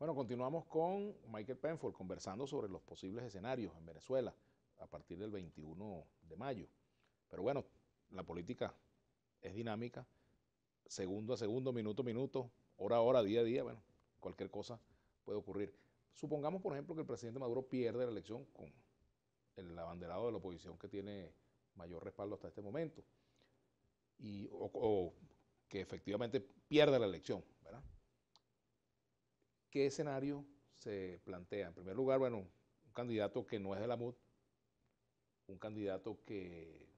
Bueno, continuamos con Michael Penfold conversando sobre los posibles escenarios en Venezuela a partir del 21 de mayo. Pero bueno, la política es dinámica, segundo a segundo, minuto a minuto, hora a hora, día a día, bueno, cualquier cosa puede ocurrir. Supongamos, por ejemplo, que el presidente Maduro pierde la elección con el abanderado de la oposición que tiene mayor respaldo hasta este momento, o que efectivamente pierda la elección, ¿verdad? ¿Qué escenario se plantea? En primer lugar, bueno, un candidato que no es de la MUD, un candidato que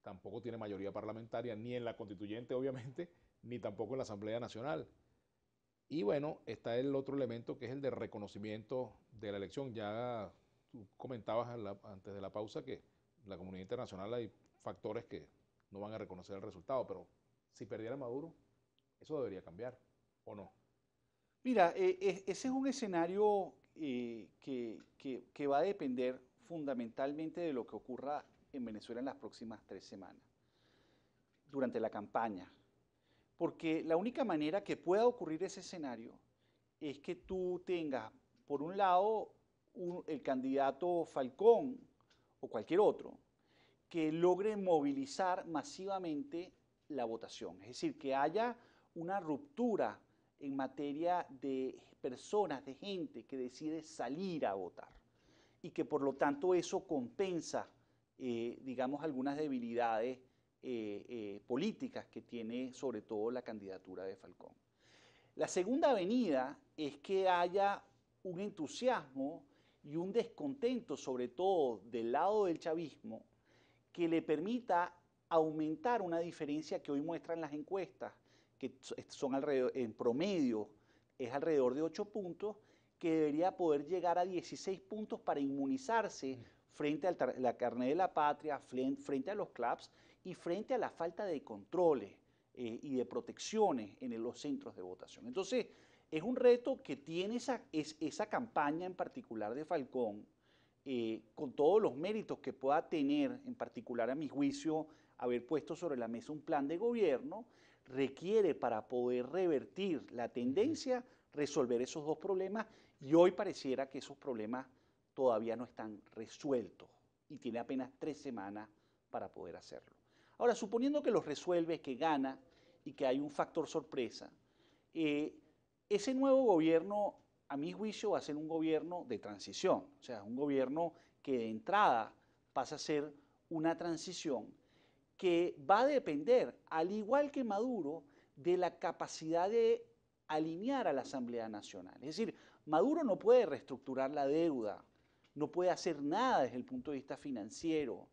tampoco tiene mayoría parlamentaria, ni en la constituyente, obviamente, ni tampoco en la Asamblea Nacional. Y bueno, está el otro elemento que es el de reconocimiento de la elección. Ya tú comentabas antes de la pausa que en la comunidad internacional hay factores que no van a reconocer el resultado, pero si perdiera Maduro, eso debería cambiar, ¿o no? Mira, ese es un escenario que va a depender fundamentalmente de lo que ocurra en Venezuela en las próximas 3 semanas, durante la campaña. Porque la única manera que pueda ocurrir ese escenario es que tú tengas, por un lado, el candidato Falcón o cualquier otro, que logre movilizar masivamente la votación. Es decir, que haya una ruptura en materia de personas, de gente que decide salir a votar y que por lo tanto eso compensa, digamos, algunas debilidades políticas que tiene sobre todo la candidatura de Falcón. La segunda avenida es que haya un entusiasmo y un descontento, sobre todo del lado del chavismo, que le permita aumentar una diferencia que hoy muestran las encuestas, que son alrededor, en promedio es alrededor de 8 puntos, que debería poder llegar a 16 puntos para inmunizarse frente a la carné de la patria, frente a los CLAPS y frente a la falta de controles y de protecciones en los centros de votación. Entonces, es un reto que tiene esa campaña en particular de Falcón, con todos los méritos que pueda tener, en particular a mi juicio, haber puesto sobre la mesa un plan de gobierno, requiere para poder revertir la tendencia, resolver esos dos problemas, y hoy pareciera que esos problemas todavía no están resueltos y tiene apenas 3 semanas para poder hacerlo. Ahora, suponiendo que los resuelve, que gana y que hay un factor sorpresa, ese nuevo gobierno, a mi juicio, va a ser un gobierno de transición, o sea, un gobierno que de entrada pasa a ser una transición que va a depender, al igual que Maduro, de la capacidad de alinear a la Asamblea Nacional. Es decir, Maduro no puede reestructurar la deuda, no puede hacer nada desde el punto de vista financiero,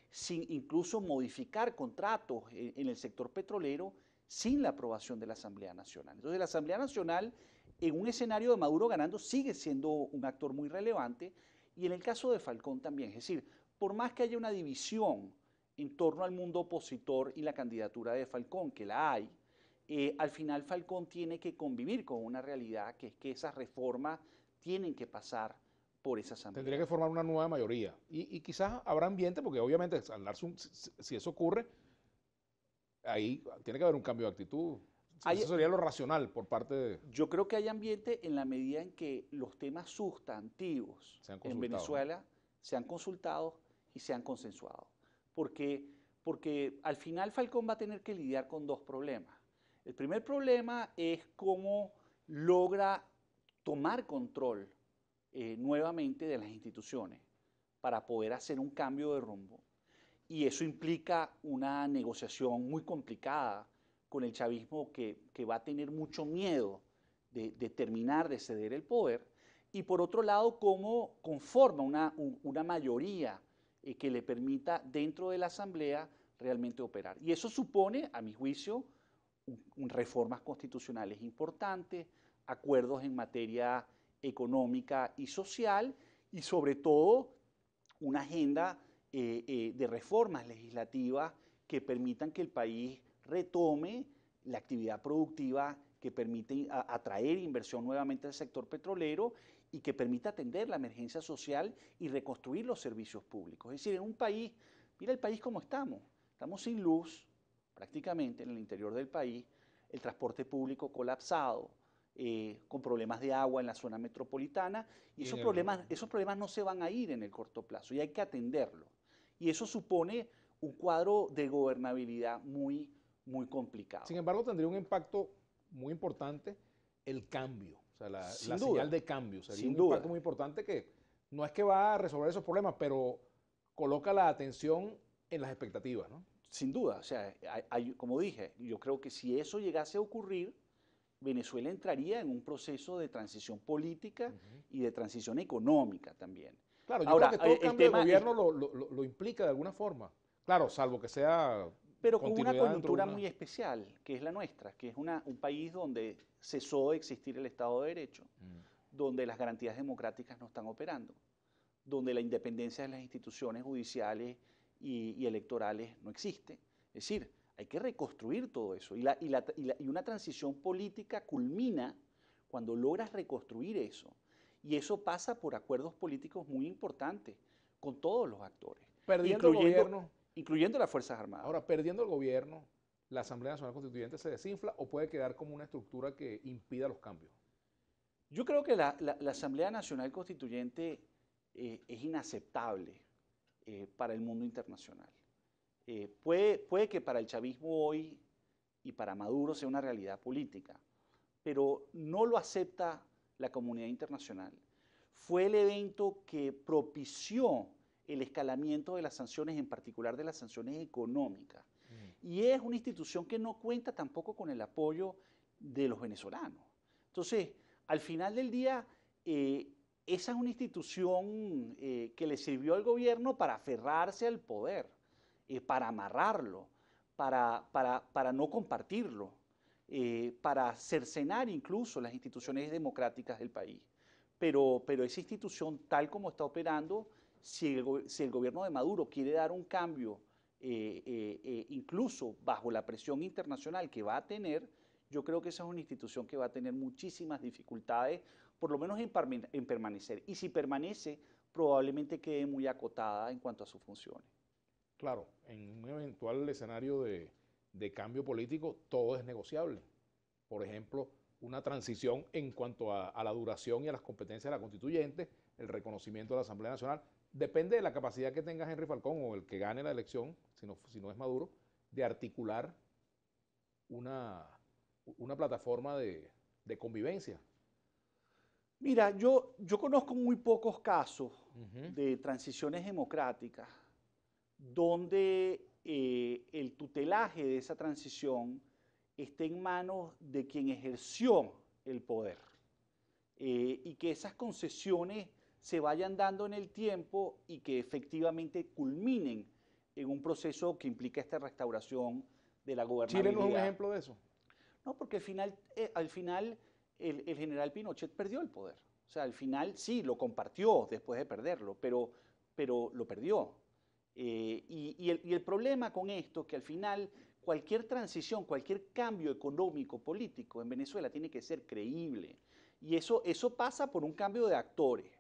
sin incluso modificar contratos en el sector petrolero sin la aprobación de la Asamblea Nacional. Entonces, la Asamblea Nacional, en un escenario de Maduro ganando, sigue siendo un actor muy relevante, y en el caso de Falcón también. Es decir, por más que haya una división en torno al mundo opositor y la candidatura de Falcón, que la hay, al final Falcón tiene que convivir con una realidad, que es que esas reformas tienen que pasar por esa Tendría que Asamblea. formar una nueva mayoría. Y quizás habrá ambiente, porque obviamente al darse si eso ocurre, ahí tiene que haber un cambio de actitud. Eso Hay, sería lo racional por parte de... Yo creo que hay ambiente en la medida en que los temas sustantivos Se han en consultado, ¿no? Venezuela se han consultado y se han consensuado. Porque, porque al final Falcón va a tener que lidiar con dos problemas. El primer problema es cómo logra tomar control nuevamente de las instituciones para poder hacer un cambio de rumbo. Y eso implica una negociación muy complicada con el chavismo que va a tener mucho miedo de terminar de ceder el poder. Y por otro lado, cómo conforma una mayoría que le permita dentro de la Asamblea realmente operar. Y eso supone, a mi juicio, reformas constitucionales importantes, acuerdos en materia económica y social, y sobre todo una agenda de reformas legislativas que permitan que el país retome la actividad productiva, que permite atraer inversión nuevamente al sector petrolero y que permita atender la emergencia social y reconstruir los servicios públicos. Es decir, en un país, mira el país como estamos sin luz prácticamente en el interior del país, el transporte público colapsado, con problemas de agua en la zona metropolitana, y Y en el, esos problemas no se van a ir en el corto plazo y hay que atenderlos. Y eso supone un cuadro de gobernabilidad muy, muy sin complicado. embargo, tendría un impacto muy importante el cambio, o sea, la Sin señal duda, de cambio. Sería sin un impacto duda. muy importante que no es que va a resolver esos problemas, pero coloca la atención en las expectativas, ¿no? Sin duda, o sea, como dije, yo creo que si eso llegase a ocurrir, Venezuela entraría en un proceso de transición política Ujú. y de transición económica también. Claro, yo creo Ahora, que todo el cambio de tema es, gobierno lo implica de alguna forma. Claro, salvo que sea pero con una continuidad dentro de coyuntura una... muy especial, que es la nuestra, que es un país donde cesó de existir el Estado de Derecho, Mm. donde las garantías democráticas no están operando, donde la independencia de las instituciones judiciales y electorales no existe. Es decir, hay que reconstruir todo eso. Y una transición política culmina cuando logras reconstruir eso. Y eso pasa por acuerdos políticos muy importantes con todos los actores, Perdiendo el incluyendo, gobierno, incluyendo las Fuerzas Armadas. ahora perdiendo el gobierno, la Asamblea Nacional Constituyente se desinfla o puede quedar como una estructura que impida los cambios. Yo creo que la Asamblea Nacional Constituyente es inaceptable para el mundo internacional. Puede que para el chavismo hoy y para Maduro sea una realidad política, pero no lo acepta la comunidad internacional. Fue el evento que propició el escalamiento de las sanciones, en particular de las sanciones económicas. Mm. Y es una institución que no cuenta tampoco con el apoyo de los venezolanos. Entonces, al final del día, esa es una institución que le sirvió al gobierno para aferrarse al poder, para amarrarlo, para no compartirlo, para cercenar incluso las instituciones democráticas del país. Pero esa institución, tal como está operando, si el gobierno de Maduro quiere dar un cambio, incluso bajo la presión internacional que va a tener, yo creo que esa es una institución que va a tener muchísimas dificultades, por lo menos en permanecer. Y si permanece, probablemente quede muy acotada en cuanto a sus funciones. Claro, en un eventual escenario de cambio político, todo es negociable. Por ejemplo, una transición en cuanto a la duración y a las competencias de la constituyente, el reconocimiento de la Asamblea Nacional, depende de la capacidad que tenga Henry Falcón o el que gane la elección, si no es Maduro, de articular una, una plataforma de convivencia. Mira, yo conozco muy pocos casos Ujú. de transiciones democráticas donde el tutelaje de esa transición esté en manos de quien ejerció el poder y que esas concesiones se vayan dando en el tiempo y que efectivamente culminen en un proceso que implica esta restauración de la Chile no es un gobernabilidad. ejemplo de eso. No, porque al final el general Pinochet perdió el poder. O sea, al final sí, lo compartió después de perderlo, pero lo perdió. Y el problema con esto es que al final cualquier transición, cualquier cambio económico, político en Venezuela tiene que ser creíble. Y eso pasa por un cambio de actores,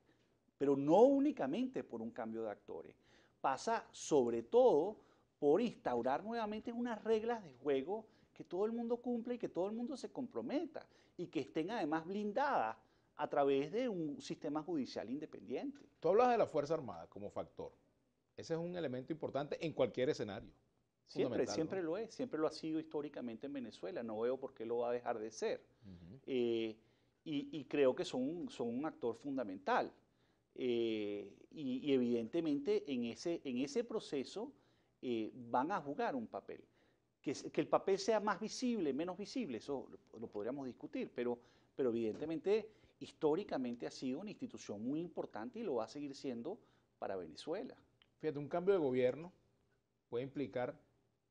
pero no únicamente por un cambio de actores. Pasa sobre todo por instaurar nuevamente unas reglas de juego que todo el mundo cumpla y que todo el mundo se comprometa y que estén además blindadas a través de un sistema judicial independiente. Tú hablas de la Fuerza Armada como factor. Ese es un elemento importante en cualquier escenario. Siempre, Fundamental, ¿no? siempre lo es, siempre lo ha sido históricamente en Venezuela, no veo por qué lo va a dejar de ser. Ujú. Eh, y creo que son un actor fundamental. Y evidentemente en ese proceso van a jugar un papel. Que el papel sea más visible, menos visible, eso lo podríamos discutir, pero evidentemente históricamente ha sido una institución muy importante y lo va a seguir siendo para Venezuela. Fíjate, un cambio de gobierno puede implicar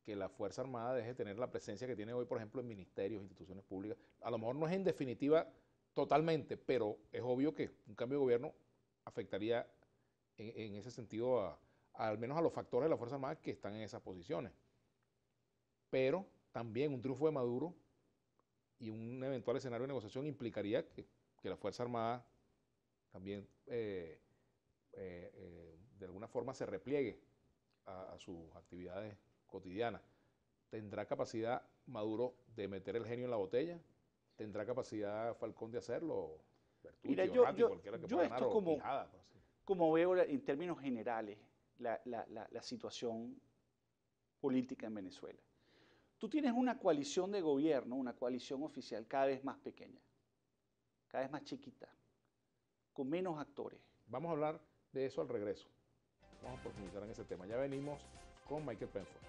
que la Fuerza Armada deje de tener la presencia que tiene hoy, por ejemplo, en ministerios, instituciones públicas. A lo mejor no es en definitiva totalmente, pero es obvio que un cambio de gobierno afectaría en ese sentido al menos a los factores de la Fuerza Armada que están en esas posiciones. Pero también un triunfo de Maduro y un eventual escenario de negociación implicaría que la Fuerza Armada también de alguna forma se repliegue a sus actividades cotidianas. ¿Tendrá capacidad Maduro de meter el genio en la botella? ¿Tendrá capacidad Falcón de hacerlo? Bertucci, Mira, o Ratti, cualquiera que yo pueda ganar, esto o Quijada, pues, sí. como veo en términos generales la situación política en Venezuela. Tú tienes una coalición de gobierno, una coalición oficial cada vez más pequeña, cada vez más chiquita, con menos actores. Vamos a hablar de eso al regreso. Vamos a profundizar en ese tema. Ya venimos con Michael Penford.